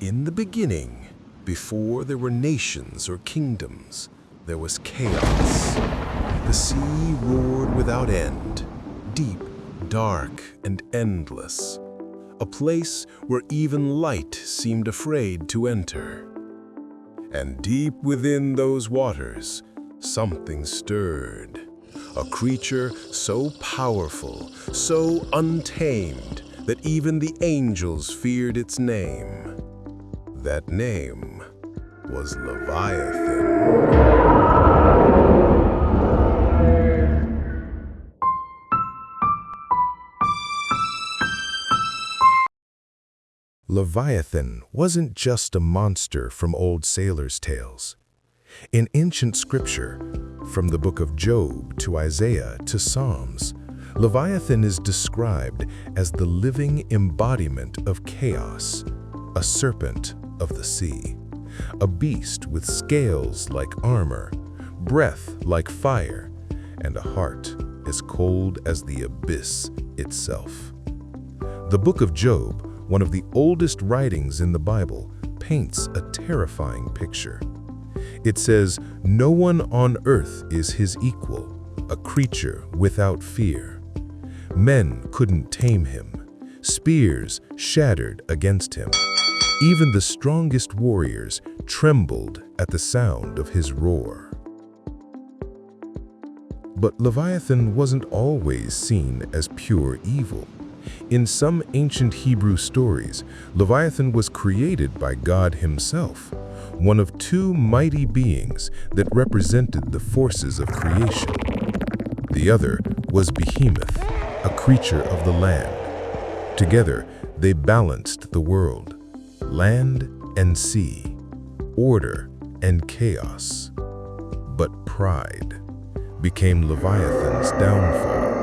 In the beginning, before there were nations or kingdoms, there was chaos. The sea roared without end, deep, dark, and endless. A place where even light seemed afraid to enter. And deep within those waters, something stirred. A creature so powerful, so untamed, that even the angels feared its name. That name was Leviathan. Leviathan wasn't just a monster from old sailors' tales. In ancient scripture, from the book of Job to Isaiah to Psalms, Leviathan is described as the living embodiment of chaos, a serpent of the sea, a beast with scales like armor, breath like fire, and a heart as cold as the abyss itself. The book of Job, one of the oldest writings in the Bible, paints a terrifying picture. It says, "No one on earth is his equal, a creature without fear. Men couldn't tame him. Spears shattered against him. Even the strongest warriors trembled at the sound of his roar." But Leviathan wasn't always seen as pure evil. In some ancient Hebrew stories, Leviathan was created by God himself, one of two mighty beings that represented the forces of creation. The other was Behemoth, a creature of the land. Together, they balanced the world, land and sea, order and chaos. But pride became Leviathan's downfall.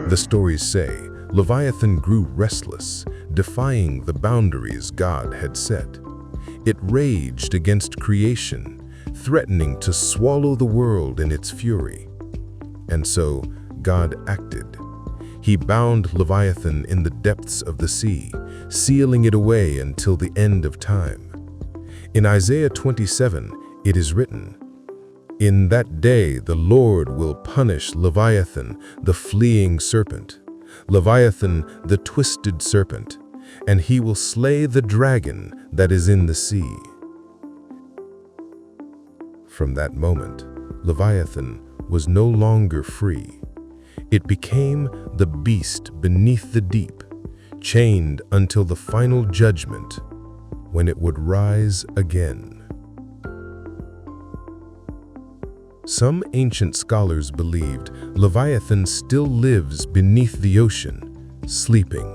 The stories say Leviathan grew restless, defying the boundaries God had set. It raged against creation, threatening to swallow the world in its fury. And so God acted. He bound Leviathan in the depths of the sea, sealing it away until the end of time. In Isaiah 27, it is written, "In that day the Lord will punish Leviathan, the fleeing serpent, Leviathan, the twisted serpent, and he will slay the dragon that is in the sea." From that moment, Leviathan was no longer free. It became the beast beneath the deep, chained until the final judgment, when it would rise again. Some ancient scholars believed Leviathan still lives beneath the ocean, sleeping.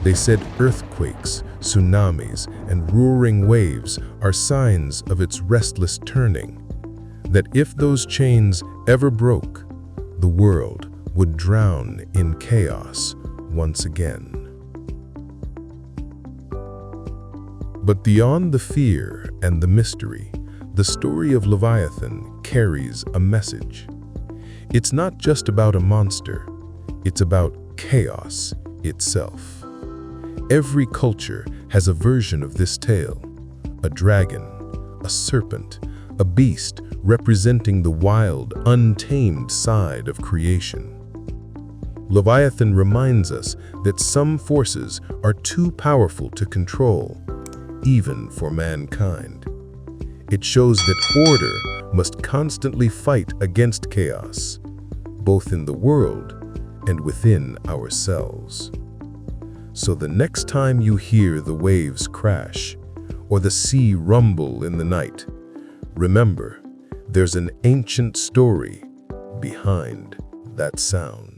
They said earthquakes, tsunamis, and roaring waves are signs of its restless turning, that if those chains ever broke, the world would drown in chaos once again. But beyond the fear and the mystery, the story of Leviathan carries a message. It's not just about a monster, it's about chaos itself. Every culture has a version of this tale, a dragon, a serpent, a beast representing the wild, untamed side of creation. Leviathan reminds us that some forces are too powerful to control, even for mankind. It shows that order must constantly fight against chaos, both in the world and within ourselves. So the next time you hear the waves crash or the sea rumble in the night, remember, there's an ancient story behind that sound.